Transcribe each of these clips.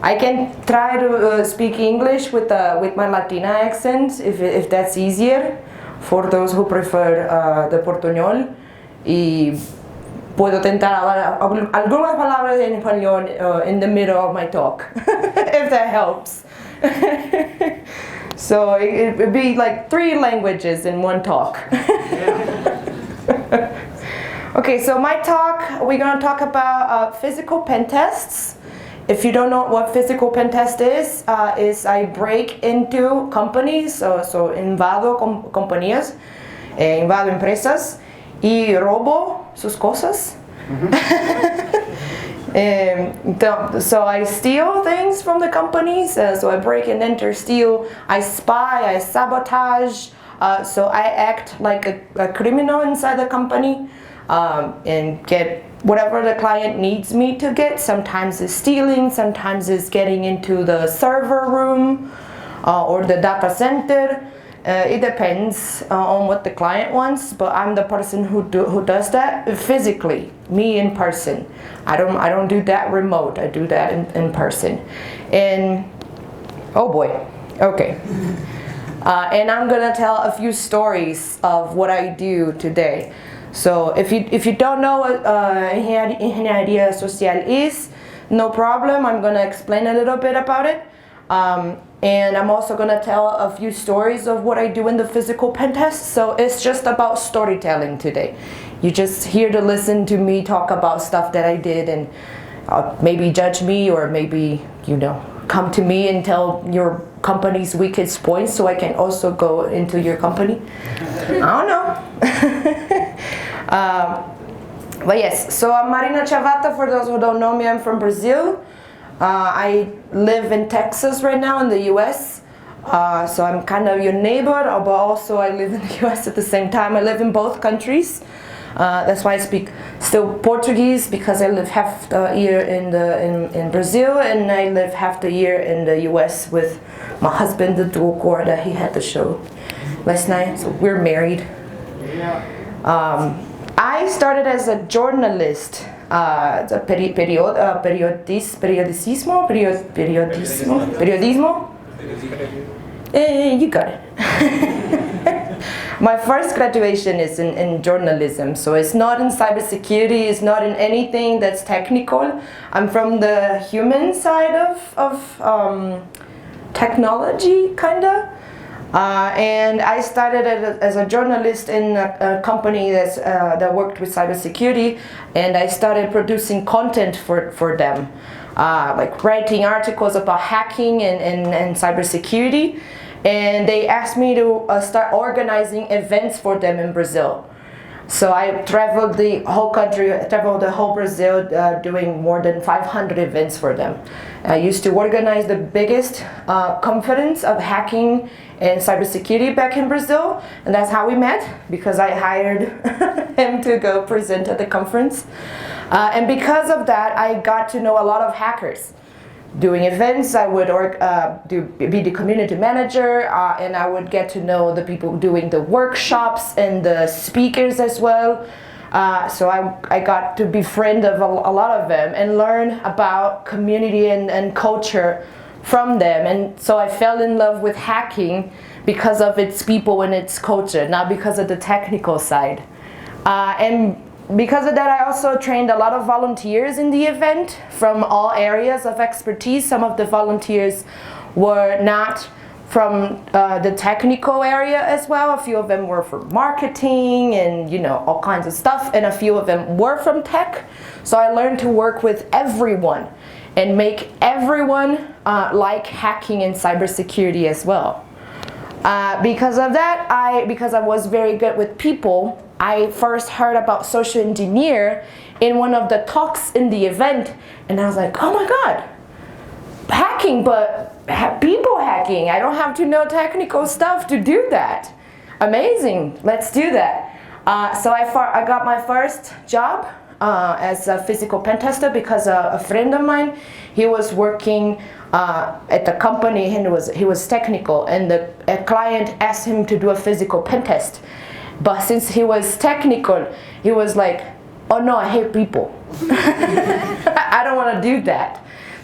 I can try to speak English with my Latina accent if that's easier for those who prefer the portuñol. Y puedo tentar hablar algunas palabras en español in the middle of my talk, if that helps. So it would be like 3 languages in one talk. Okay, so my talk, we're going to talk about physical pen tests. If you don't know what physical pen test is I break into companies, so invado compañías, invado empresas y robo sus cosas. So I steal things from the companies, so I break and enter, steal, I spy, I sabotage, so I act like a criminal inside the company and get whatever the client needs me to get. Sometimes it's stealing, sometimes it's getting into the server room or the data center. It depends on what the client wants, but I'm the person who does that physically, me in person. I don't do that remote. I do that in person. And oh boy, okay. And I'm gonna tell a few stories of what I do today. So if you don't know what ingeniería social is, no problem. I'm gonna explain a little bit about it. And I'm also going to tell a few stories of what I do in the physical pen test. So it's just about storytelling today. You just here to listen to me talk about stuff that I did and maybe judge me, or maybe, come to me and tell your company's weakest points so I can also go into your company. I don't know. But yes, so I'm Marina Chavata. For those who don't know me, I'm from Brazil. I live in Texas right now in the US, so I'm kind of your neighbor, but also I live in the US at the same time. I live in both countries. That's why I speak still Portuguese, because I live half the year in Brazil and I live half the year in the US with my husband, the dual core that he had the show last night. So we're married. I started as a journalist. Periodismo. You got it. My first graduation is in journalism, so it's not in cybersecurity, it's not in anything that's technical. I'm from the human side of technology, kinda. And I started as a journalist in a company that worked with cybersecurity, and I started producing content for them, like writing articles about hacking and cybersecurity. And they asked me to start organizing events for them in Brazil. So I traveled the whole country, traveled the whole Brazil, doing more than 500 events for them. I used to organize the biggest conference of hacking and cybersecurity back in Brazil, and that's how we met, because I hired him to go present at the conference. And because of that, I got to know a lot of hackers. Doing events, I would be the community manager, and I would get to know the people doing the workshops and the speakers as well. So I got to befriend a lot of them and learn about community and culture from them. And so I fell in love with hacking because of its people and its culture, not because of the technical side. And because of that, I also trained a lot of volunteers in the event from all areas of expertise. Some of the volunteers were not from the technical area as well. A few of them were from marketing and all kinds of stuff, and a few of them were from tech. So I learned to work with everyone and make everyone like hacking and cybersecurity as well. Because of that, because I was very good with people, I first heard about social engineer in one of the talks in the event, and I was like, oh my God, hacking, but people hacking. I don't have to know technical stuff to do that. Amazing, let's do that. So I got my first job as a physical pen tester because a friend of mine, he was working at the company, and he was technical, and a client asked him to do a physical pen test. But since he was technical, he was like, oh no, I hate people. I don't want to do that.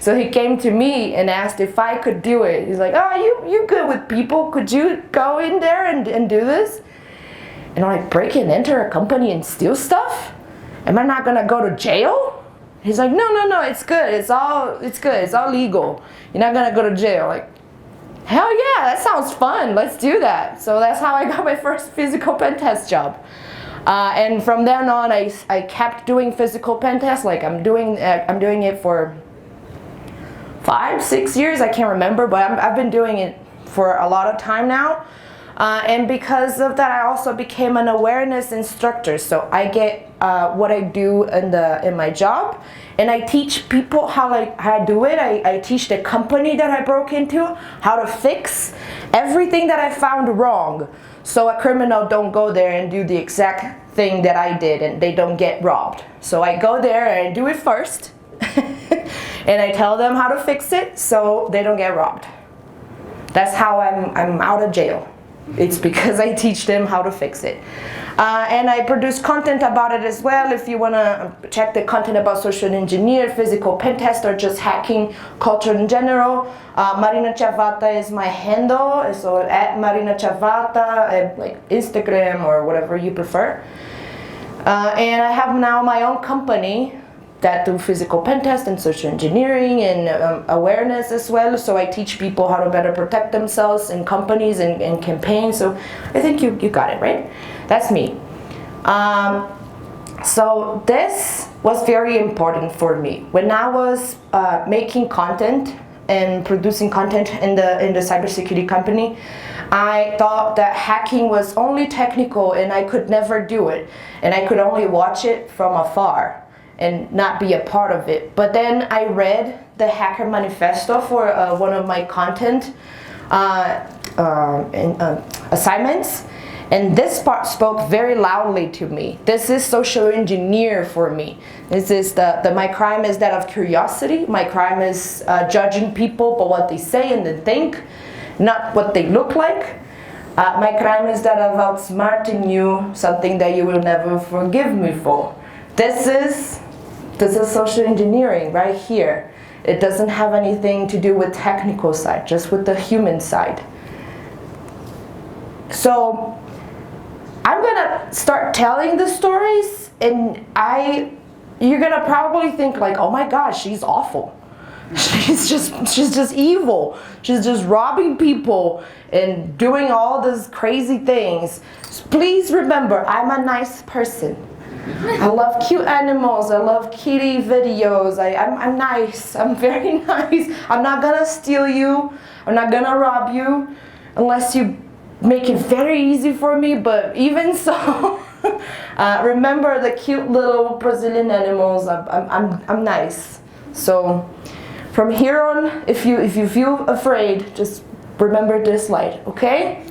So he came to me and asked if I could do it. He's like, oh, you're good with people. Could you go in there and do this? And I'm like, break and enter a company and steal stuff? Am I not gonna go to jail? He's like, no, it's good. It's good. It's all legal. You're not gonna go to jail. Like, hell yeah, that sounds fun. Let's do that. So that's how I got my first physical pen test job. And from then on, I kept doing physical pen tests. Like I'm doing it for 5-6 years. I can't remember, but I've been doing it for a lot of time now. And because of that, I also became an awareness instructor. So I get what I do in my job, and I teach people how I do it. I teach the company that I broke into how to fix everything that I found wrong, so a criminal don't go there and do the exact thing that I did and they don't get robbed. So I go there and I do it first, and I tell them how to fix it so they don't get robbed. That's how I'm out of jail. It's because I teach them how to fix it. And I produce content about it as well. If you want to check the content about social engineer, physical pen test, or just hacking culture in general, Marina Chavata is my handle. So at Marina Chavata, like Instagram or whatever you prefer. And I have now my own company that do physical pen test and social engineering and awareness as well. So I teach people how to better protect themselves in companies and campaigns. So I think you got it, right? That's me. So this was very important for me. When I was making content and producing content in the cybersecurity company, I thought that hacking was only technical and I could never do it. And I could only watch it from afar and not be a part of it. But then I read the Hacker Manifesto for one of my content assignments, and this part spoke very loudly to me. This is social engineer for me. This is my crime is that of curiosity. My crime is judging people by what they say and they think, not what they look like. My crime is that of outsmarting you, something that you will never forgive me for. This is social engineering right here. It doesn't have anything to do with technical side, just with the human side. So I'm gonna start telling the stories, and you're gonna probably think like, oh my gosh, she's awful. She's just evil. She's just robbing people and doing all these crazy things. Please remember, I'm a nice person. I love cute animals. I love kitty videos. I'm nice. I'm very nice. I'm not gonna steal you. I'm not gonna rob you unless you make it very easy for me. But even so, remember the cute little Brazilian animals. I'm nice. So from here on, if you feel afraid, just remember this light. Okay?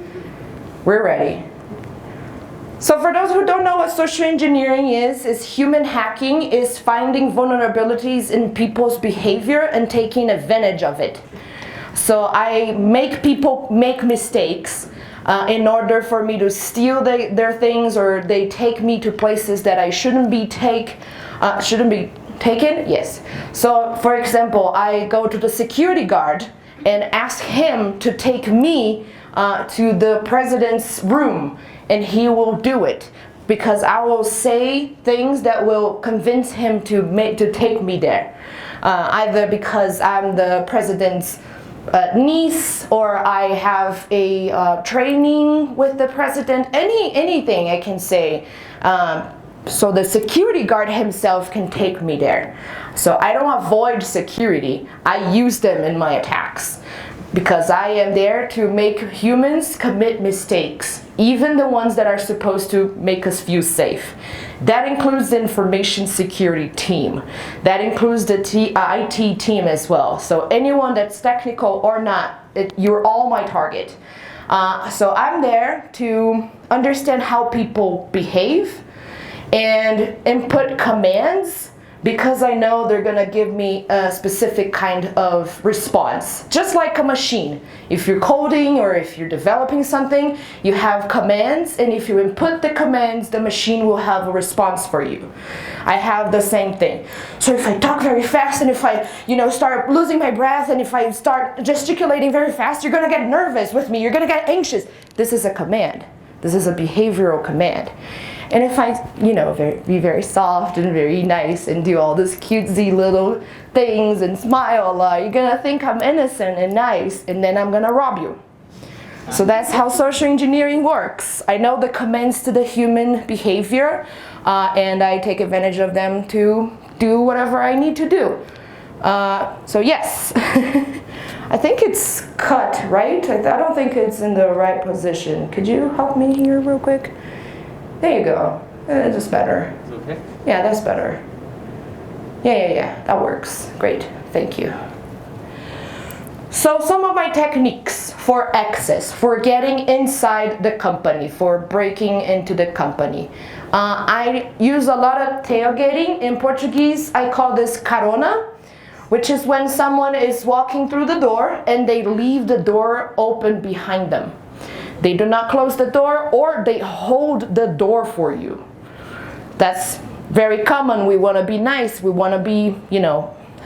We're ready. So for those who don't know what social engineering is human hacking, is finding vulnerabilities in people's behavior and taking advantage of it. So I make people make mistakes in order for me to steal their things, or they take me to places that I shouldn't be taken. Yes. So for example, I go to the security guard and ask him to take me to the president's room, and he will do it because I will say things that will convince him to take me there, either because I'm the president's niece, or I have a training with the president. Anything I can say, so the security guard himself can take me there. So I don't avoid security, I use them in my attacks, because I am there to make humans commit mistakes, even the ones that are supposed to make us feel safe. That includes the information security team. That includes the IT team as well. So anyone that's technical or not, you're all my target. So I'm there to understand how people behave and input commands because I know they're gonna give me a specific kind of response. Just like a machine. If you're coding or if you're developing something, you have commands, and if you input the commands, the machine will have a response for you. I have the same thing. So if I talk very fast, and if I, start losing my breath, and if I start gesticulating very fast, you're gonna get nervous with me, you're gonna get anxious. This is a command. This is a behavioral command. And if I, be very soft and very nice and do all these cutesy little things and smile a lot, you're gonna think I'm innocent and nice, and then I'm gonna rob you. So that's how social engineering works. I know the commands to the human behavior, and I take advantage of them to do whatever I need to do. So yes, I think it's cut, right? I don't think it's in the right position. Could you help me here real quick? There you go. That's better. It's okay? Yeah, that's better. Yeah, that works. Great, thank you. So some of my techniques for access, for getting inside the company, for breaking into the company. I use a lot of tailgating. In Portuguese, I call this carona, which is when someone is walking through the door and they leave the door open behind them. They do not close the door, or they hold the door for you. That's very common. We want to be nice. We want to be,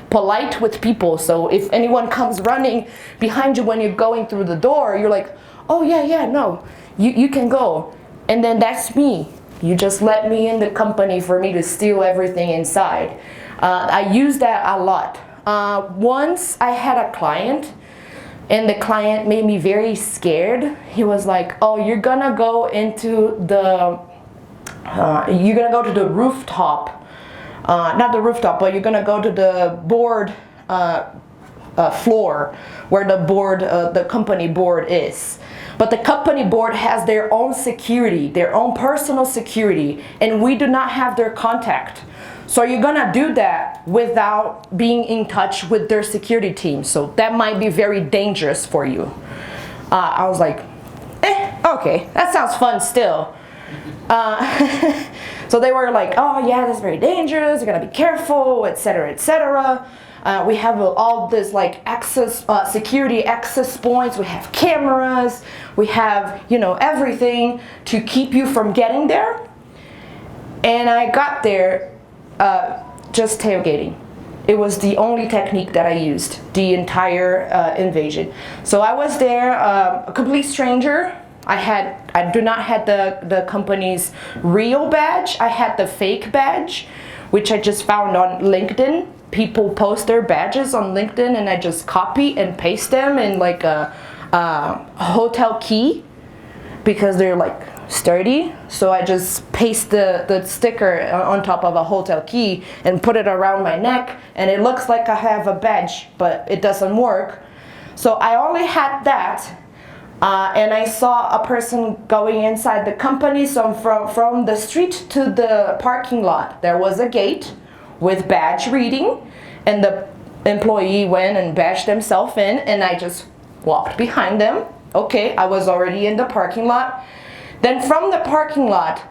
polite with people. So if anyone comes running behind you when you're going through the door, you're like, oh yeah, no, you can go. And then that's me. You just let me in the company for me to steal everything inside. I use that a lot. Once I had a client, and the client made me very scared. He was like, oh, you're gonna go into the, to the rooftop. Not the rooftop, but you're gonna go to the board floor where the company board is. But the company board has their own security, their own personal security, and we do not have their contact. So you're gonna do that without being in touch with their security team. So that might be very dangerous for you. I was like, okay, that sounds fun still. So they were like, oh yeah, that's very dangerous, you gotta be careful, etc., etc. We have all this like access, security access points, we have cameras, we have, everything to keep you from getting there. And I got there just tailgating. It was the only technique that I used the entire invasion. So I was there, a complete stranger. I do not have the company's real badge. I had the fake badge, which I just found on LinkedIn. People post their badges on LinkedIn, and I just copy and paste them in like a hotel key, because they're like sturdy. So I just paste the sticker on top of a hotel key and put it around my neck, and it looks like I have a badge, but it doesn't work. So I only had that, and I saw a person going inside the company. So from the street to the parking lot, there was a gate with badge reading, and the employee went and badged themselves in, and I just walked behind them. Okay, I was already in the parking lot. Then from the parking lot,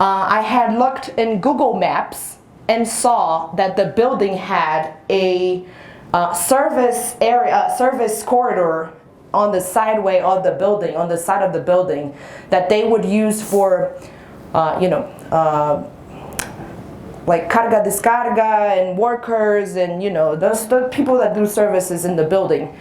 I had looked in Google Maps and saw that the building had a service corridor on the sideway of the building, on the side of the building, that they would use for, like carga descarga and workers and the people that do services in the building.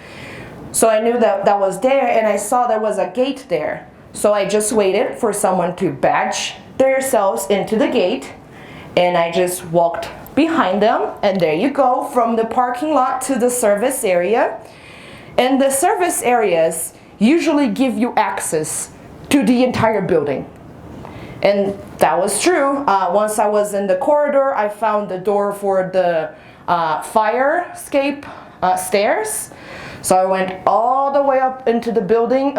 So I knew that was there, and I saw there was a gate there. So I just waited for someone to badge themselves into the gate, and I just walked behind them, and there you go, from the parking lot to the service area. And the service areas usually give you access to the entire building. And that was true. Once I was in the corridor, I found the door for the fire escape stairs. So I went all the way up into the building,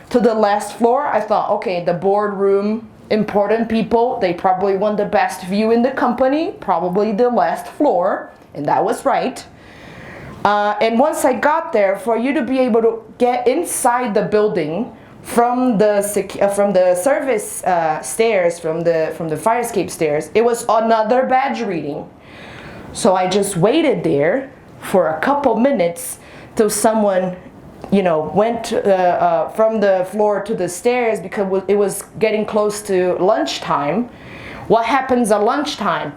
to the last floor. I thought, okay, the boardroom, important people, they probably want the best view in the company, probably the last floor, and that was right. And once I got there, for you to be able to get inside the building from the service stairs, from the fire escape stairs, it was another badge reading. So I just waited there for a couple minutes till someone, you know, went from the floor to the stairs, because it was getting close to lunchtime. What happens at lunchtime?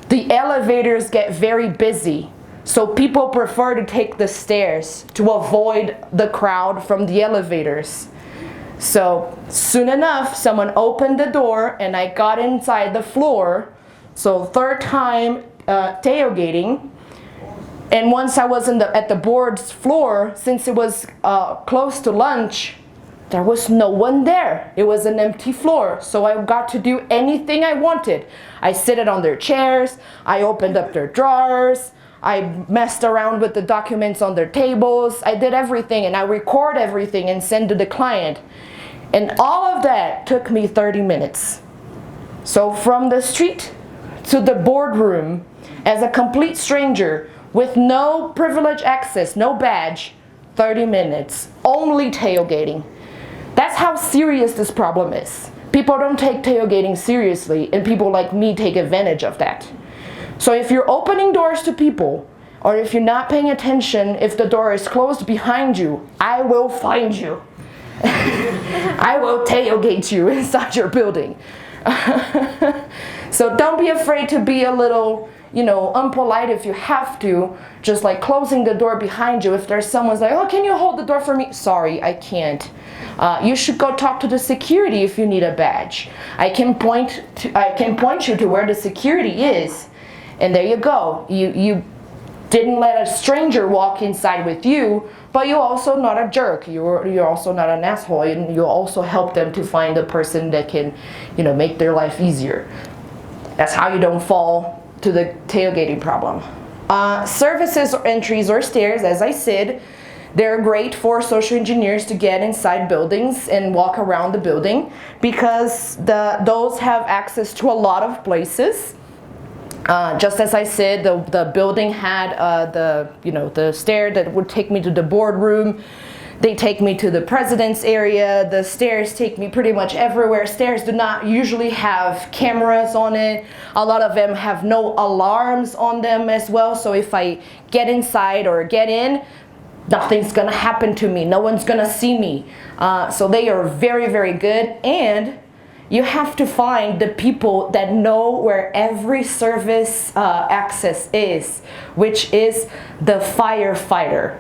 The elevators get very busy. So people prefer to take the stairs to avoid the crowd from the elevators. So soon enough, someone opened the door and I got inside the floor. So third time tailgating. And once I was at the board's floor, since it was close to lunch, there was no one there. It was an empty floor. So I got to do anything I wanted. I sit on their chairs. I opened up their drawers. I messed around with the documents on their tables. I did everything, and I record everything and send to the client. And all of that took me 30 minutes. So from the street to the boardroom, as a complete stranger, with no privilege access, no badge, 30 minutes, only tailgating. That's how serious this problem is. People don't take tailgating seriously, and people like me take advantage of that. So if you're opening doors to people, or if you're not paying attention, if the door is closed behind you, I will find you. I will tailgate you inside your building. So don't be afraid to be a little, you know, unpolite if you have to, just like closing the door behind you. If there's someone's like, oh, can you hold the door for me? Sorry, I can't. You should go talk to the security if you need a badge. I can point you to where the security is, and there you go. You didn't let a stranger walk inside with you, but you're also not a jerk. You're also not an asshole, and you also help them to find a person that can, you know, make their life easier. That's how you don't fall to the tailgating problem. Services or entries or stairs, as I said, they're great for social engineers to get inside buildings and walk around the building, because those have access to a lot of places. Just as I said, the building had the stair that would take me to the boardroom. They take me to the president's area. The stairs take me pretty much everywhere. Stairs do not usually have cameras on it. A lot of them have no alarms on them as well. So if I get inside or get in, nothing's gonna happen to me. No one's gonna see me. So they are very, very good. And you have to find the people that know where every service access is, which is the firefighter.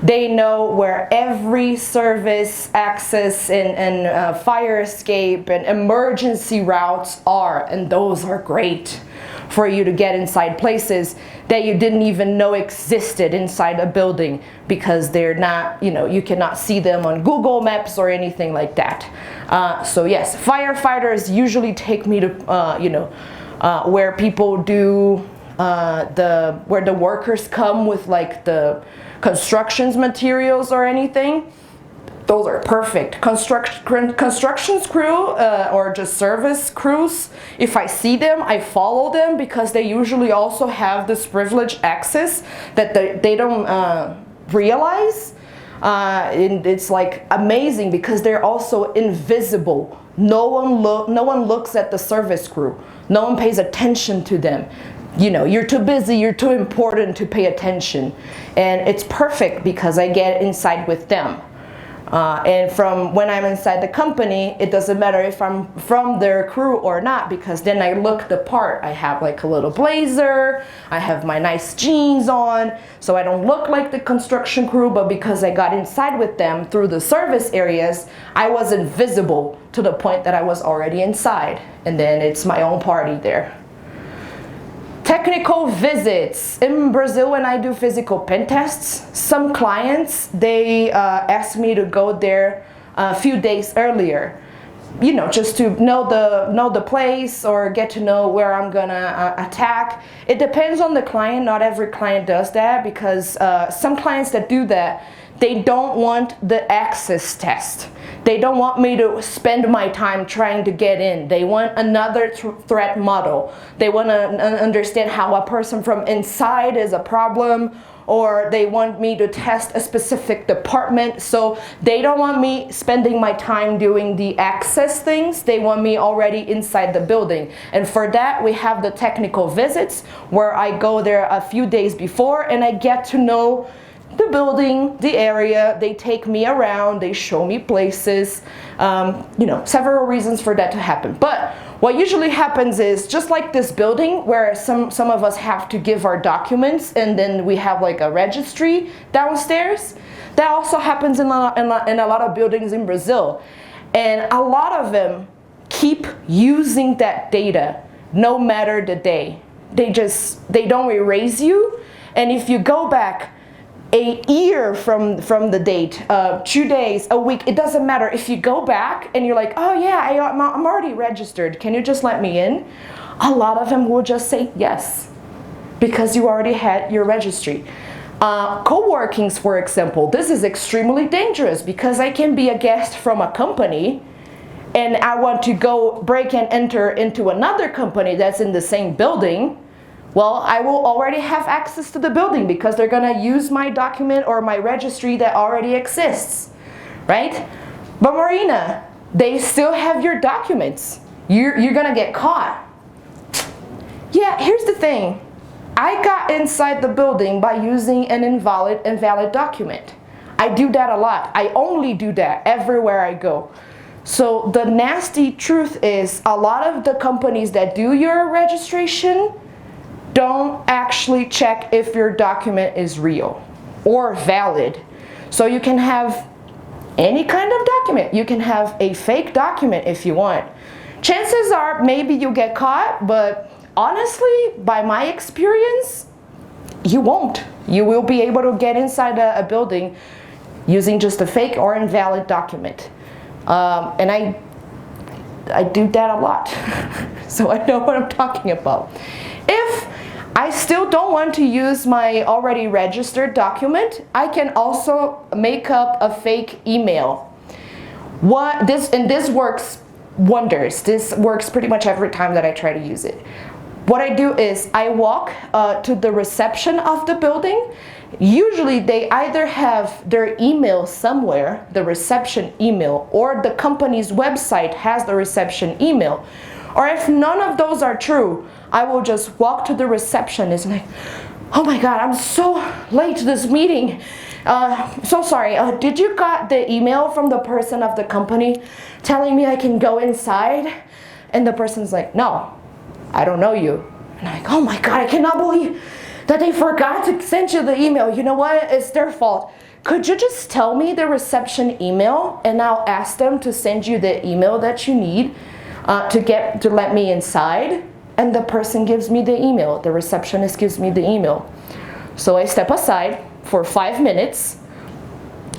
They know where every service access and fire escape and emergency routes are, and those are great for you to get inside places that you didn't even know existed inside a building, because they're not, you cannot see them on Google Maps or anything like that. So yes, firefighters usually take me to, where people do, where the workers come with like the constructions materials or anything. Those are perfect. Constructions crew or just service crews, if I see them, I follow them, because they usually also have this privileged access that they don't realize. And it's like amazing, because they're also invisible. No one looks at the service crew. No one pays attention to them. You're too busy, you're too important to pay attention. And it's perfect, because I get inside with them. And from when I'm inside the company, it doesn't matter if I'm from their crew or not, because then I look the part. I have like a little blazer, I have my nice jeans on, so I don't look like the construction crew, but because I got inside with them through the service areas, I was invisible to the point that I was already inside. And then it's my own party there. Technical visits. In Brazil, when I do physical pen tests, some clients, they ask me to go there a few days earlier, just to know the place or get to know where I'm gonna attack. It depends on the client. Not every client does that, because some clients that do that, they don't want the access test. They don't want me to spend my time trying to get in. They want another threat model. They want to understand how a person from inside is a problem, or they want me to test a specific department. So they don't want me spending my time doing the access things. They want me already inside the building. And for that, we have the technical visits where I go there a few days before and I get to know the building, the area. They take me around, they show me places, you know, several reasons for that to happen. But what usually happens is, just like this building where some of us have to give our documents and then we have like a registry downstairs, that also happens in a lot of buildings in Brazil. And a lot of them keep using that data no matter the day. They don't erase you. And if you go back a year from the date, 2 days, a week, it doesn't matter. If you go back and you're like, oh yeah, I'm already registered, can you just let me in? A lot of them will just say yes, because you already had your registry. Co-workings, for example, this is extremely dangerous because I can be a guest from a company and I want to go break and enter into another company that's in the same building. Well, I will already have access to the building because they're gonna use my document or my registry that already exists, right? But Marina, they still have your documents. You're gonna get caught. Yeah, here's the thing. I got inside the building by using an invalid document. I do that a lot. I only do that everywhere I go. So the nasty truth is, a lot of the companies that do your registration don't actually check if your document is real or valid. So you can have any kind of document. You can have a fake document if you want. Chances are maybe you get caught, but honestly, by my experience, you won't. You will be able to get inside a building using just a fake or invalid document. And I do that a lot, so I know what I'm talking about. If I still don't want to use my already registered document, I can also make up a fake email. This works wonders. This works pretty much every time that I try to use it. What I do is I walk to the reception of the building. Usually they either have their email somewhere, the reception email, or the company's website has the reception email. Or if none of those are true, I will just walk to the receptionist and like, oh my God, I'm so late to this meeting. So sorry, did you got the email from the person of the company telling me I can go inside? And the person's like, no, I don't know you. And I'm like, oh my God, I cannot believe that they forgot to send you the email. You know what? It's their fault. Could you just tell me the reception email and I'll ask them to send you the email that you need to let me inside? And the person gives me the email. The receptionist gives me the email. So I step aside for 5 minutes.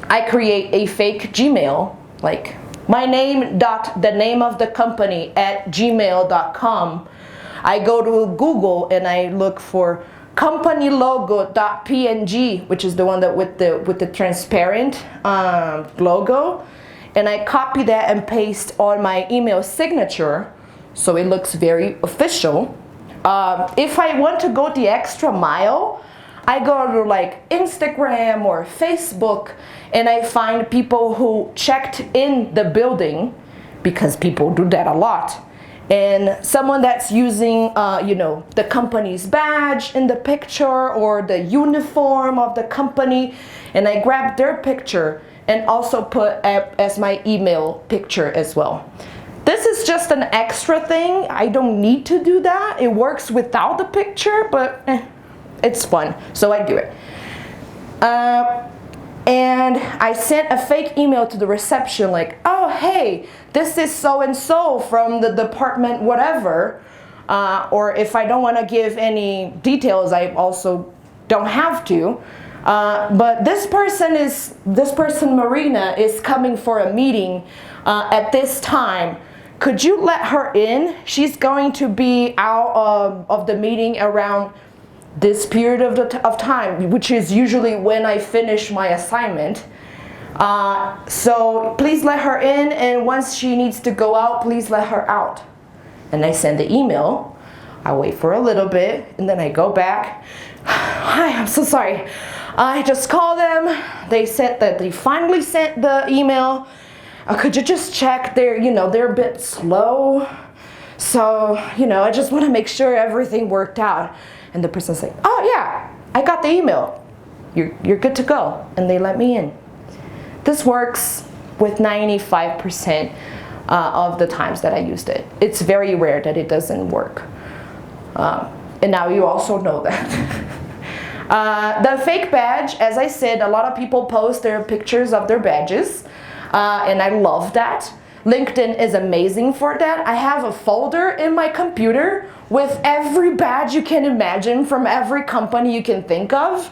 I create a fake Gmail, like my name dot the name of the company at gmail.com. I go to Google and I look for company logo.png, which is the one that with the transparent logo, and I copy that and paste on my email signature so it looks very official. If I want to go the extra mile, I go to like Instagram or Facebook and I find people who checked in the building, because people do that a lot. And someone that's using, you know, the company's badge in the picture or the uniform of the company, and I grab their picture and also put as my email picture as well. This is just an extra thing. I don't need to do that. It works without the picture, but it's fun, so I do it. And I sent a fake email to the reception like, oh hey, this is so-and-so from the department whatever. Or if I don't want to give any details, I also don't have to. But this person Marina is coming for a meeting at this time. Could you let her in? She's going to be out of the meeting around this period of time, which is usually when I finish my assignment. So please let her in, and once she needs to go out, please let her out. And I send the email. I wait for a little bit, and then I go back. Hi, I'm so sorry. I just called them. They said that they finally sent the email. Could you just check? They're a bit slow. So, I just want to make sure everything worked out. And the person's like, oh yeah, I got the email. You're good to go. And they let me in. This works with 95% of the times that I used it. It's very rare that it doesn't work. And now you also know that. The fake badge, as I said, a lot of people post their pictures of their badges, and I love that. LinkedIn is amazing for that. I have a folder in my computer with every badge you can imagine from every company you can think of.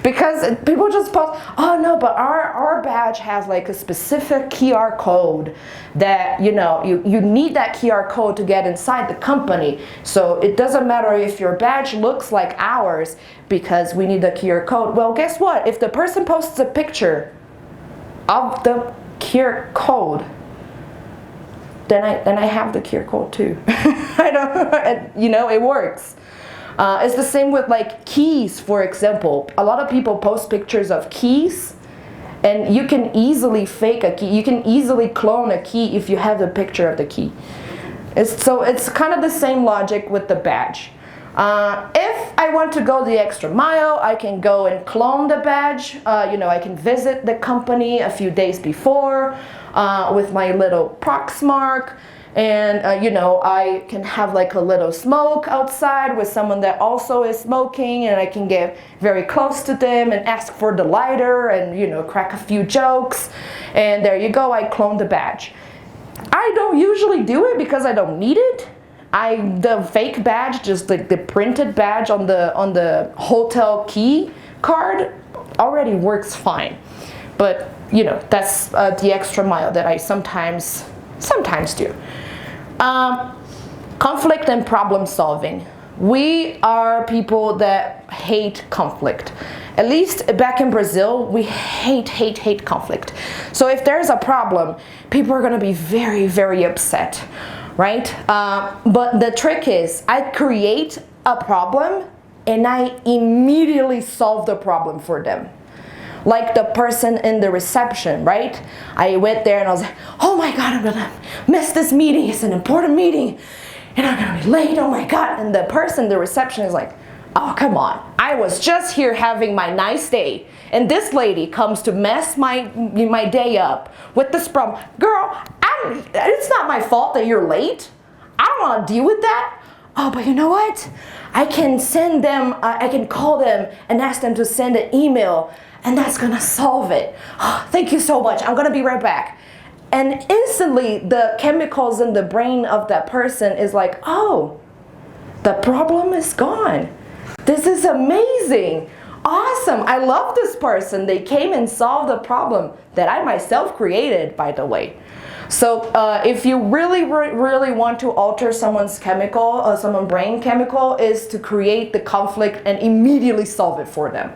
Because people just post, oh no, but our badge has like a specific QR code that, you need that QR code to get inside the company. So it doesn't matter if your badge looks like ours because we need the QR code. Well, guess what? If the person posts a picture of the QR code, then I have the QR code too. I don't, it works. It's the same with like keys, for example. A lot of people post pictures of keys, and you can easily fake a key. You can easily clone a key if you have the picture of the key. So it's kind of the same logic with the badge. If I want to go the extra mile, I can go and clone the badge. I can visit the company a few days before with my little Proxmark. And, I can have like a little smoke outside with someone that also is smoking, and I can get very close to them and ask for the lighter and, crack a few jokes. And there you go, I cloned the badge. I don't usually do it because I don't need it. The fake badge, just like the printed badge on the hotel key card already works fine. But, that's the extra mile that I sometimes do. Conflict and problem solving. We are people that hate conflict. At least back in Brazil, we hate conflict. So if there's a problem, people are going to be very, very upset, right? But the trick is, I create a problem and I immediately solve the problem for them. Like the person in the reception, right? I went there and I was like, oh my God, I'm gonna miss this meeting. It's an important meeting and I'm gonna be late, oh my God. And the person, the reception is like, oh, come on. I was just here having my nice day. And this lady comes to mess my day up with this problem. Girl, it's not my fault that you're late. I don't wanna deal with that. Oh, but you know what? I can send them, I can call them and ask them to send an email, and that's gonna solve it. Oh, thank you so much. I'm gonna be right back. And instantly, the chemicals in the brain of that person is like, oh, the problem is gone. This is amazing. Awesome. I love this person. They came and solved a problem that I myself created, by the way. So if you really want to alter someone's chemical, someone's brain chemical, is to create the conflict and immediately solve it for them.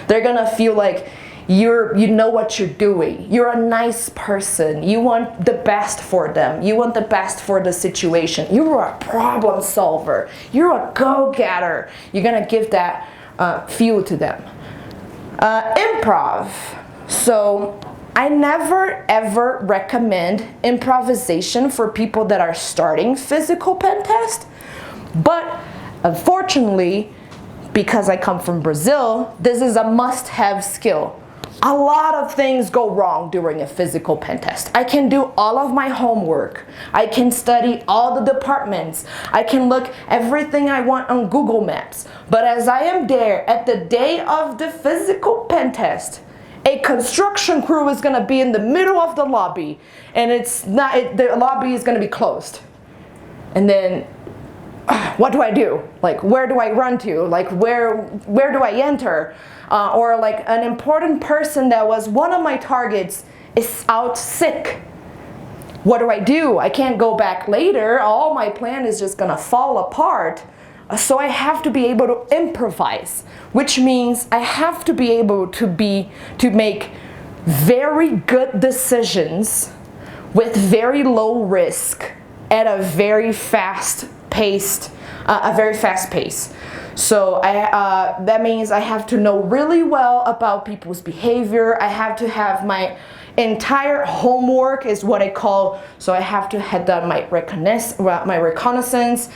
They're gonna feel like you know what you're doing. You're a nice person. You want the best for them. You want the best for the situation. You're a problem solver. You're a go-getter. You're gonna give that feel to them. Improv. So I never ever recommend improvisation for people that are starting physical pen test, but unfortunately, because I come from Brazil, this is a must-have skill. A lot of things go wrong during a physical pen test. I can do all of my homework. I can study all the departments. I can look everything I want on Google Maps. But as I am there at the day of the physical pen test, a construction crew is going to be in the middle of the lobby, and the lobby is going to be closed. And then, what do I do? Like, where do I run to? Like, where do I enter? Or like an important person that was one of my targets is out sick. What do? I can't go back later. All my plan is just going to fall apart. So I have to be able to improvise, which means I have to be able to make very good decisions with very low risk at a very fast pace. So that means I have to know really well about people's behavior. I have to have my entire homework is what I call, so I have to have done my reconnaissance.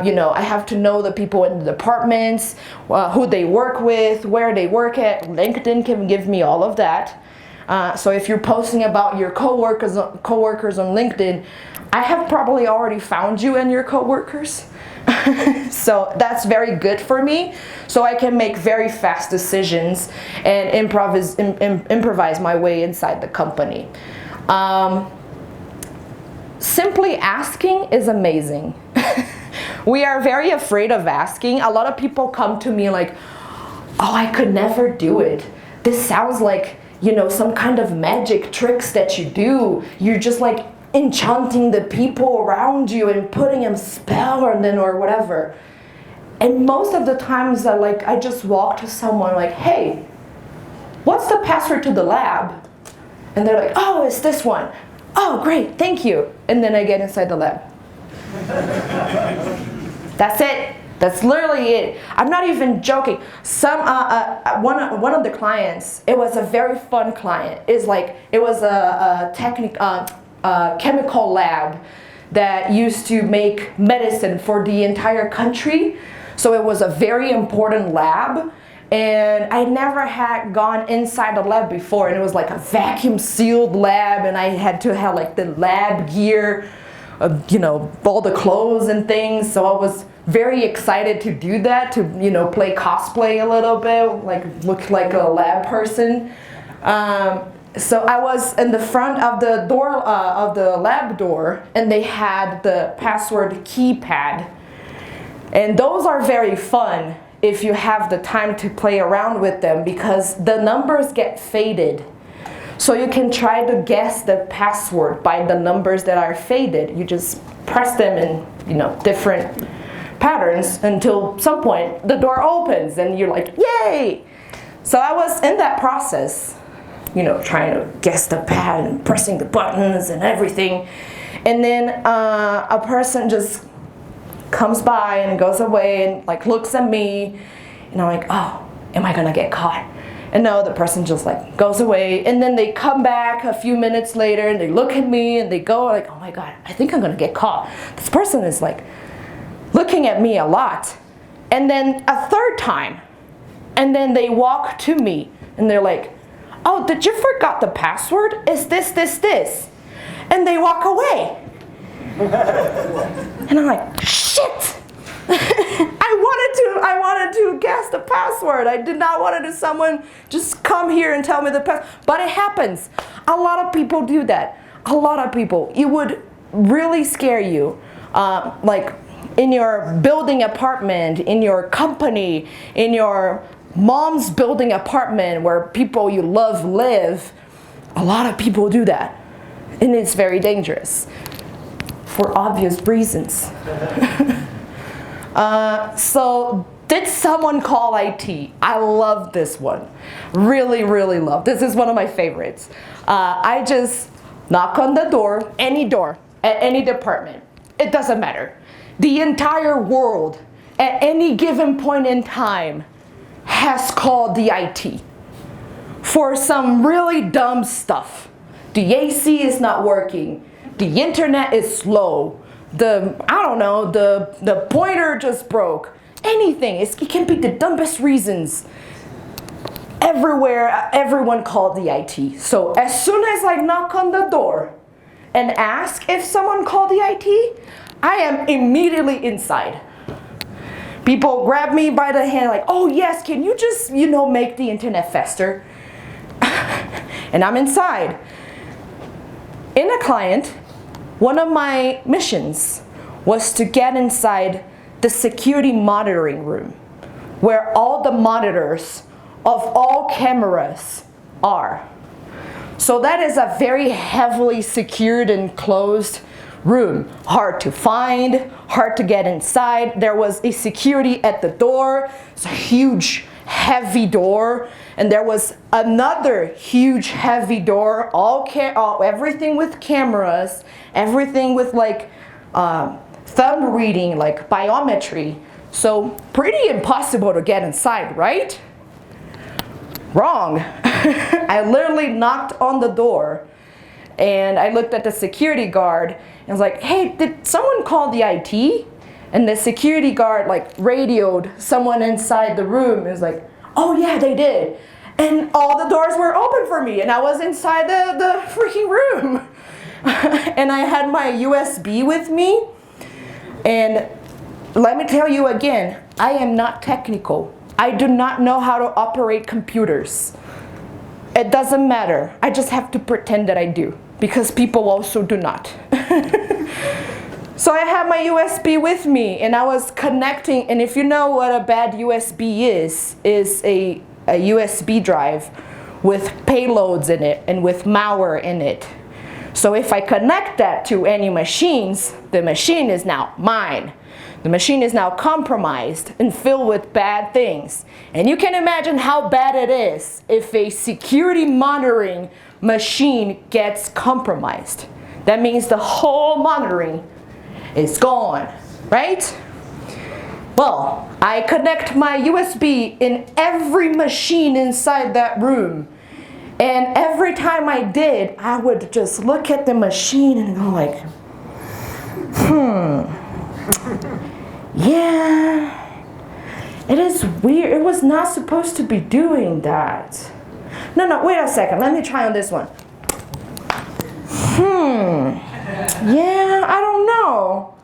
You know, I have to know the people in the departments, who they work with, where they work at. LinkedIn can give me all of that. So if you're posting about your coworkers on LinkedIn, I have probably already found you and your coworkers. So that's very good for me. So I can make very fast decisions and improvise my way inside the company. Simply asking is amazing. We are very afraid of asking. A lot of people come to me like, oh, I could never do it. This sounds like, you know, some kind of magic tricks that you do. You're just like enchanting the people around you and putting a spell on them or whatever. And most of the times I just walk to someone like, hey, what's the password to the lab? And they're like, oh, it's this one. Oh, great, thank you. And then I get inside the lab. That's it. That's literally it. I'm not even joking. One of the clients, it was a very fun client. It was a chemical lab that used to make medicine for the entire country. So it was a very important lab. And I never had gone inside the lab before, and it was like a vacuum sealed lab, and I had to have like the lab gear, you know, all the clothes and things. So I was very excited to do that, to, you know, play cosplay a little bit, like look like a lab person. So I was in the front of the door, of the lab door, and they had the password keypad. And those are very fun if you have the time to play around with them, because the numbers get faded. So you can try to guess the password by the numbers that are faded. You just press them in, you know, different patterns until some point the door opens and you're like, yay! So I was in that process, you know, trying to guess the pad and pressing the buttons and everything. And then a person just comes by and goes away and like looks at me, and I'm like, oh, am I gonna get caught? And no, the person just like goes away, and then they come back a few minutes later and they look at me and they go like, oh my God, I think I'm gonna get caught. This person is like looking at me a lot. And then a third time, and then they walk to me and they're like, oh, did you forgot the password? Is this? And they walk away. And I'm like, shit! I wanted to guess the password. I did not want someone just come here and tell me the password. But it happens. A lot of people do that. A lot of people. It would really scare you. Like in your building apartment, in your company, in your mom's building apartment where people you love live. A lot of people do that. And it's very dangerous. For obvious reasons. So did someone call IT? I love this one. Really, really love. This is one of my favorites. I just knock on the door, at any department. It doesn't matter. The entire world, at any given point in time, has called the IT for some really dumb stuff. The AC is not working. The internet is slow. The pointer just broke. Anything. It can be the dumbest reasons. Everywhere, everyone called the IT. So as soon as I knock on the door and ask if someone called the IT, I am immediately inside. People grab me by the hand like, oh yes, can you just, you know, make the internet faster? And I'm inside. In a client, one of my missions was to get inside the security monitoring room where all the monitors of all cameras are. So that is a very heavily secured and closed room. Hard to find, hard to get inside. There was a security at the door. It's a huge, heavy door. And there was another huge, heavy door, everything with cameras, everything with like thumb reading, like biometry. So pretty impossible to get inside, right? Wrong. I literally knocked on the door and I looked at the security guard and was like, hey, did someone call the IT? And the security guard like radioed someone inside the room and was like, oh yeah, they did. And all the doors were open for me and I was inside the freaking room. And I had my USB with me. And let me tell you again, I am not technical. I do not know how to operate computers. It doesn't matter. I just have to pretend that I do, because people also do not. So I had my USB with me and I was connecting, and if you know what a bad USB is a USB drive with payloads in it and with malware in it. So if I connect that to any machines, the machine is now mine. The machine is now compromised and filled with bad things. And you can imagine how bad it is if a security monitoring machine gets compromised. That means the whole monitoring is gone, right? Well, I connect my USB in every machine inside that room. And every time I did, I would just look at the machine and go like, yeah, it is weird. It was not supposed to be doing that. No, wait a second. Let me try on this one. Yeah, I don't know.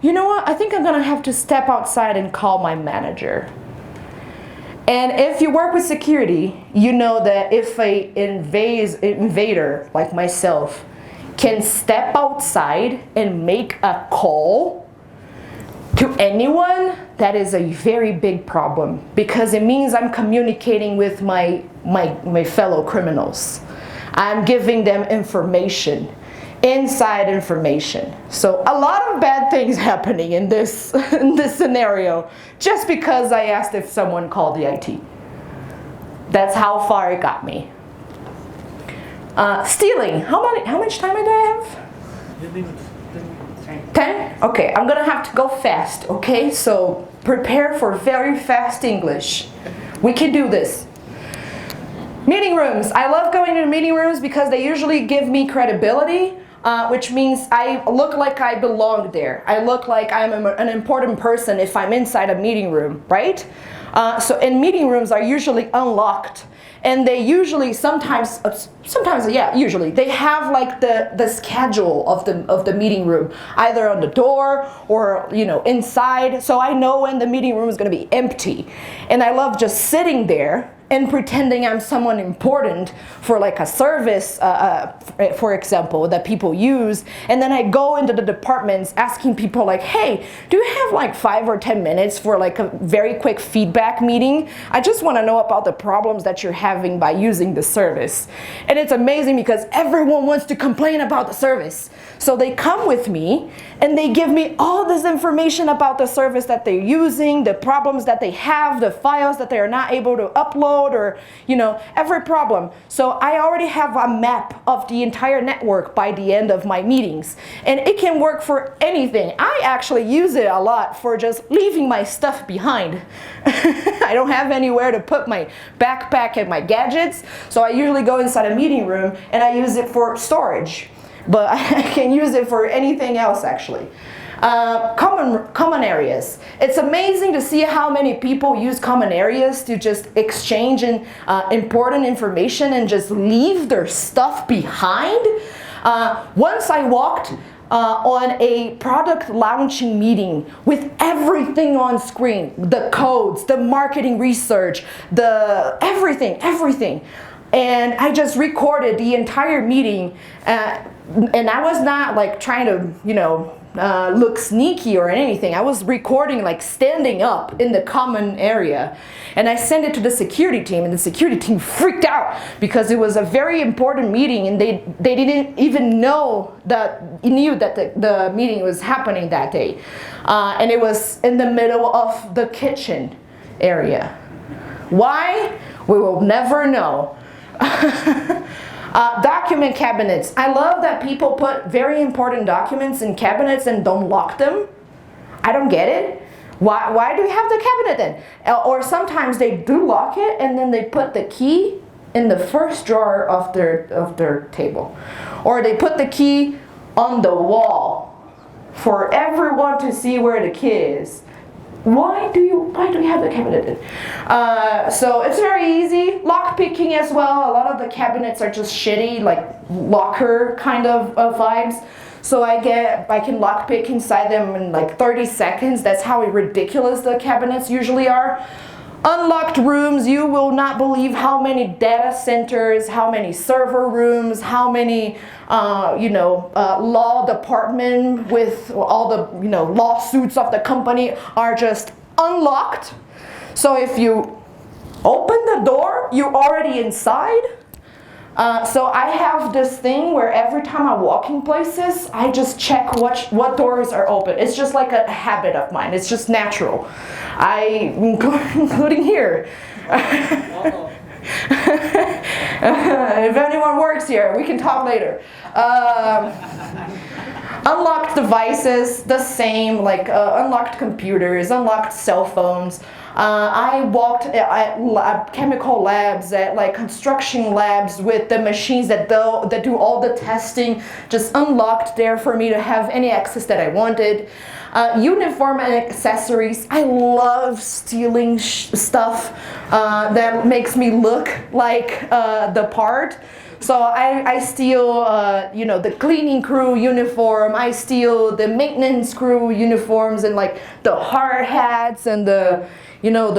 You know what? I think I'm gonna have to step outside and call my manager. And if you work with security, you know that if an invader like myself can step outside and make a call to anyone, that is a very big problem, because it means I'm communicating with my fellow criminals. I'm giving them information, inside information. So a lot of bad things happening in this scenario, just because I asked if someone called the IT. That's how far it got me. Stealing. How much time do I have? 10? Okay, I'm gonna have to go fast, okay? So prepare for very fast English. We can do this. Meeting rooms. I love going to meeting rooms because they usually give me credibility, which means I look like I belong there. I look like I'm an important person if I'm inside a meeting room, right? So and meeting rooms are usually unlocked. And they usually usually they have like the schedule of the meeting room, either on the door or inside. So I know when the meeting room is going to be empty, and I love just sitting there and pretending I'm someone important for like a service, for example, that people use. And then I go into the departments asking people like, hey, do you have like 5 or 10 minutes for like a very quick feedback meeting? I just want to know about the problems that you're having by using the service. And it's amazing because everyone wants to complain about the service. So they come with me and they give me all this information about the service that they're using, the problems that they have, the files that they are not able to upload, or every problem. So I already have a map of the entire network by the end of my meetings, and it can work for anything. I actually use it a lot for just leaving my stuff behind. I don't have anywhere to put my backpack and my gadgets, so I usually go inside a meeting room and I use it for storage, but I can use it for anything else actually. Common areas. It's amazing to see how many people use common areas to just exchange important information and just leave their stuff behind. Once I walked on a product launching meeting with everything on screen, the codes, the marketing research, the everything. And I just recorded the entire meeting, and I was not like trying to, look sneaky or anything. I was recording like standing up in the common area, and I sent it to the security team, and the security team freaked out because it was a very important meeting, and they didn't even know that the meeting was happening that day, and it was in the middle of the kitchen area. Why? We will never know. Document cabinets. I love that people put very important documents in cabinets and don't lock them. I don't get it. Why do we have the cabinet then? Or sometimes they do lock it and then they put the key in the first drawer of their table. Or they put the key on the wall for everyone to see where the key is. Why do we have the cabinet? So it's very easy. Lock picking as well. A lot of the cabinets are just shitty, like locker kind of vibes. So I can lock pick inside them in like 30 seconds. That's how ridiculous the cabinets usually are. Unlocked rooms, you will not believe how many data centers, how many server rooms, how many law department with all the lawsuits of the company are just unlocked. So if you open the door, you're already inside. So I have this thing where every time I walk in places, I just check what doors are open. It's just like a habit of mine. It's just natural. Including here. If anyone works here, we can talk later. Unlocked devices, the same, like unlocked computers, unlocked cell phones. I walked at chemical labs, at like construction labs with the machines that do all the testing, just unlocked there for me to have any access that I wanted. Uniform and accessories. I love stealing stuff that makes me look like the part. So I steal, the cleaning crew uniform. I steal the maintenance crew uniforms and like the hard hats and the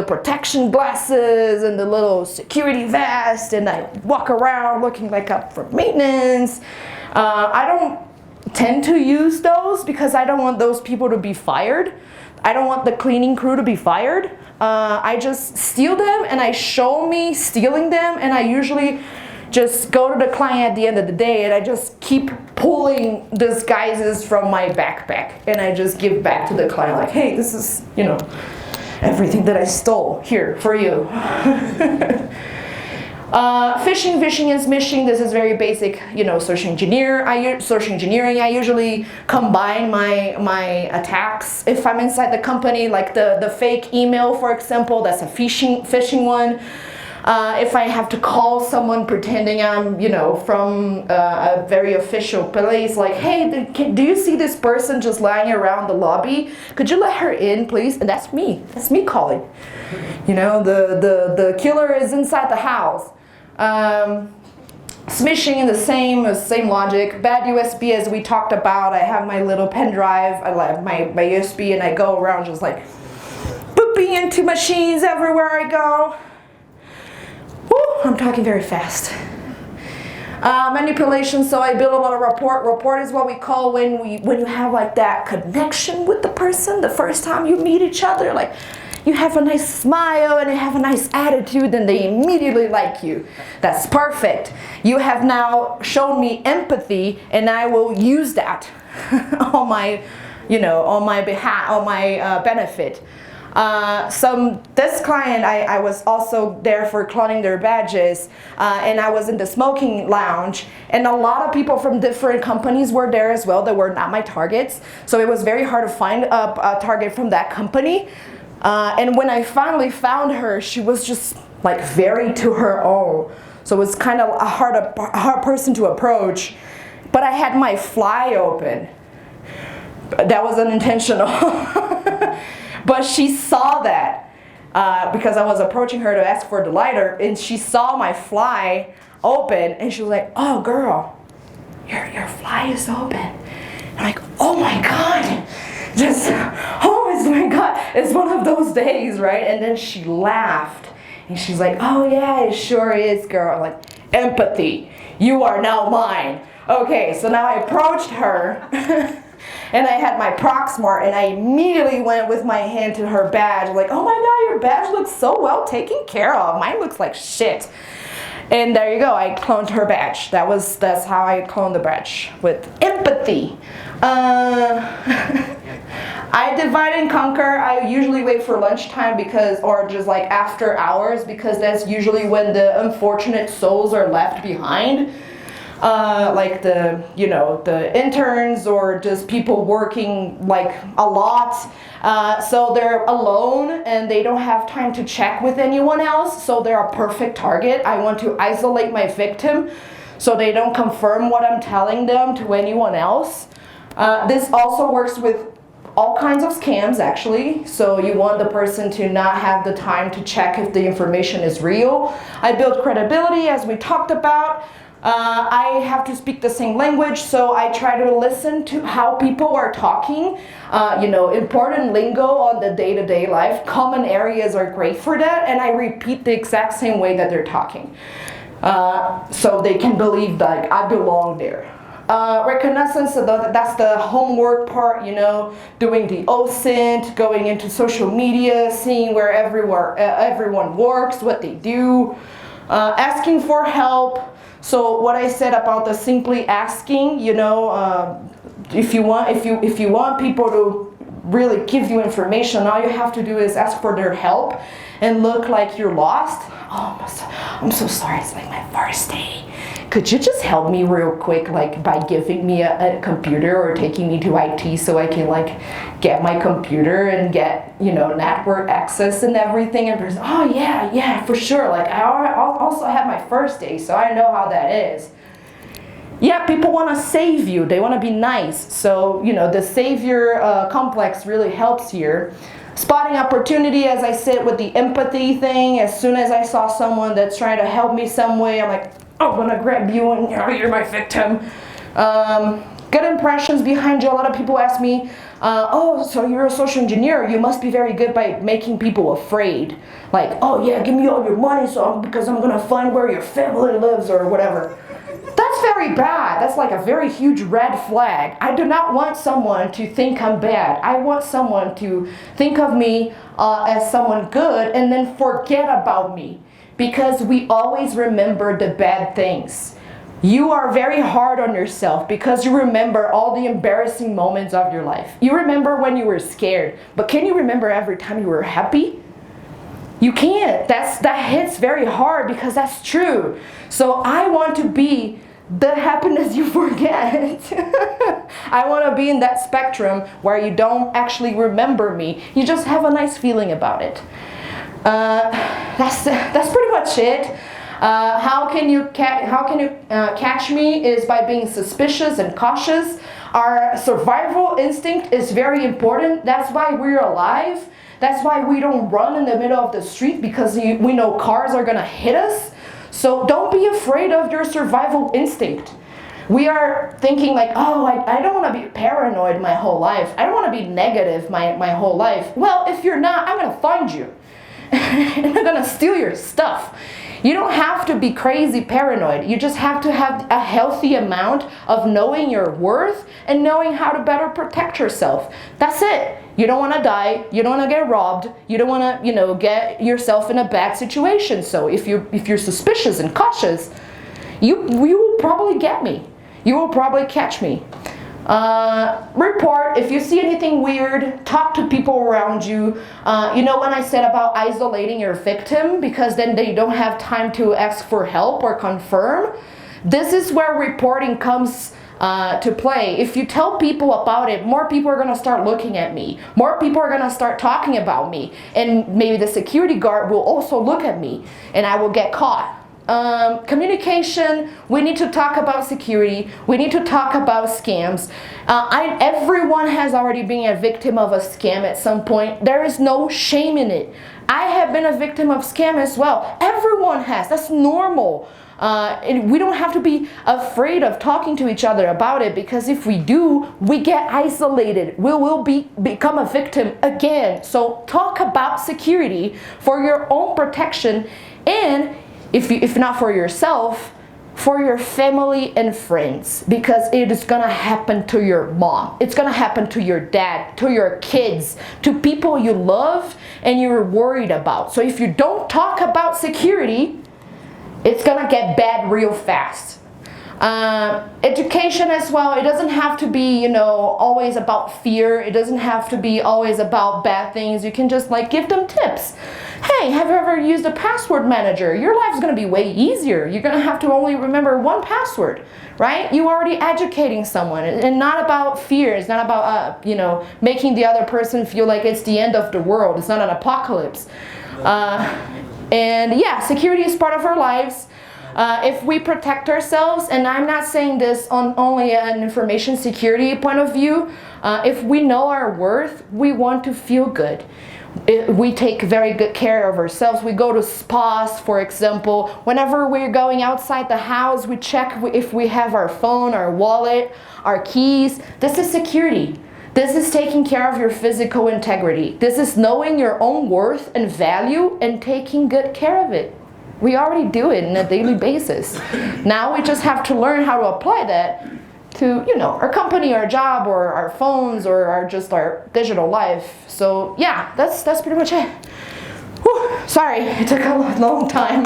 protection glasses and the little security vest. And I walk around looking like up for maintenance. I don't tend to use those because I don't want those people to be fired. I don't want the cleaning crew to be fired. I just steal them and I show me stealing them, and I usually just go to the client at the end of the day and I just keep pulling disguises from my backpack and I just give back to the client like, hey, this is, everything that I stole here for you. Phishing and smishing, this is very basic, social engineering. I usually combine my attacks. If I'm inside the company, like the fake email, for example, that's a phishing one. If I have to call someone pretending I'm, from a very official place, like, hey, do you see this person just lying around the lobby? Could you let her in, please? And that's me calling. The killer is inside the house. Smishing in the same logic. Bad USB, as we talked about. I have my little pen drive, I have my USB, and I go around just like booping into machines everywhere I go. Woo, I'm talking very fast. Manipulation, so I build a lot of rapport. Rapport is what we call when you have like that connection with the person the first time you meet each other. Like you have a nice smile and you have a nice attitude and they immediately like you. That's perfect. You have now shown me empathy and I will use that on my benefit. This client, I was also there for cloning their badges, and I was in the smoking lounge, and a lot of people from different companies were there as well that were not my targets, so it was very hard to find a target from that company. And when I finally found her, she was just like very to her own, so it was kind of a hard person to approach, but I had my fly open. That was unintentional. But she saw that because I was approaching her to ask for the lighter, and she saw my fly open, and she was like, "Oh, girl, your fly is open." I'm like, "Oh my God, oh my God, it's one of those days, right?" And then she laughed, and she's like, "Oh yeah, it sure is, girl." I'm like, empathy, you are now mine. Okay, so now I approached her. And I had my Proxmart, and I immediately went with my hand to her badge, like, "Oh my God, your badge looks so well taken care of. Mine looks like shit." And there you go, I cloned her badge. That's how I cloned the badge, with empathy. I divide and conquer. I usually wait for lunchtime or just like after hours, because that's usually when the unfortunate souls are left behind. like the, the interns or just people working like a lot. So they're alone and they don't have time to check with anyone else. So they're a perfect target. I want to isolate my victim so they don't confirm what I'm telling them to anyone else. This also works with all kinds of scams, actually. So you want the person to not have the time to check if the information is real. I build credibility, as we talked about. I have to speak the same language, so I try to listen to how people are talking. Important lingo on the day-to-day life. Common areas are great for that, and I repeat the exact same way that they're talking. So they can believe that I belong there. Reconnaissance, that's the homework part, doing the OSINT, going into social media, seeing where everyone works, what they do, asking for help. So what I said about the simply asking, if you want people to really give you information, all you have to do is ask for their help and look like you're lost. Oh, I'm so sorry, it's like my first day. Could you just help me real quick, like by giving me a computer or taking me to IT so I can like get my computer and get, network access and everything? And person, oh yeah, for sure. Like I also had my first day, so I know how that is. Yeah, people want to save you. They want to be nice. So, the savior complex really helps here. Spotting opportunity, as I said, with the empathy thing. As soon as I saw someone that's trying to help me some way, I'm like, I'm gonna grab you and you're my victim. Good impressions behind you. A lot of people ask me, so you're a social engineer. You must be very good by making people afraid. Like, oh yeah, give me all your money because I'm gonna find where your family lives or whatever. That's very bad. That's like a very huge red flag. I do not want someone to think I'm bad. I want someone to think of me as someone good and then forget about me. Because we always remember the bad things. You are very hard on yourself because you remember all the embarrassing moments of your life. You remember when you were scared, but can you remember every time you were happy? You can't. That hits very hard because that's true. So I want to be the happiness you forget. I want to be in that spectrum where you don't actually remember me. You just have a nice feeling about it. That's pretty much it. How can you catch me is by being suspicious and cautious. Our survival instinct is very important. That's why we're alive. That's why we don't run in the middle of the street, because we know cars are gonna hit us. So don't be afraid of your survival instinct. We are thinking like, oh, I don't want to be paranoid my whole life. I don't want to be negative my whole life. Well, if you're not, I'm gonna find you. And I'm gonna steal your stuff. You don't have to be crazy paranoid. You just have to have a healthy amount of knowing your worth and knowing how to better protect yourself. That's it. You don't want to die. You don't want to get robbed. You don't want to, get yourself in a bad situation. So if you're suspicious and cautious, you will probably get me. You will probably catch me. Report if you see anything weird. Talk to people around you. When I said about isolating your victim because then they don't have time to ask for help or confirm, this is where reporting comes to play. If you tell people about it, more people are going to start looking at me. More people are going to start talking about me, and maybe the security guard will also look at me and I will get caught. Communication, we need to talk about security, we need to talk about scams. Everyone has already been a victim of a scam at some point. There is no shame in it. I have been a victim of scam as well. Everyone has. That's normal. And we don't have to be afraid of talking to each other about it, because if we do, we get isolated. We will become a victim again. So talk about security for your own protection, and if not for yourself, for your family and friends, because it is gonna happen to your mom, it's gonna happen to your dad, to your kids, to people you love and you're worried about. So if you don't talk about security, it's gonna get bad real fast. Education as well. It doesn't have to be, always about fear. It doesn't have to be always about bad things. You can just give them tips. Hey, have you ever used a password manager? Your life's going to be way easier. You're going to have to only remember one password, right? You're already educating someone, and not about fear. It's not about, making the other person feel like it's the end of the world. It's not an apocalypse. And yeah, security is part of our lives. If we protect ourselves, and I'm not saying this on only an information security point of view, if we know our worth, we want to feel good. We take very good care of ourselves. We go to spas, for example. Whenever we're going outside the house, we check if we have our phone, our wallet, our keys. This is security. This is taking care of your physical integrity. This is knowing your own worth and value and taking good care of it. We already do it on a daily basis. Now we just have to learn how to apply that to, our company, our job, or our phones, or our digital life. So yeah, that's pretty much it. Whew, sorry, it took a long time.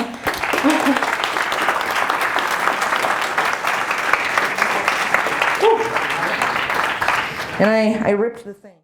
And I ripped the thing.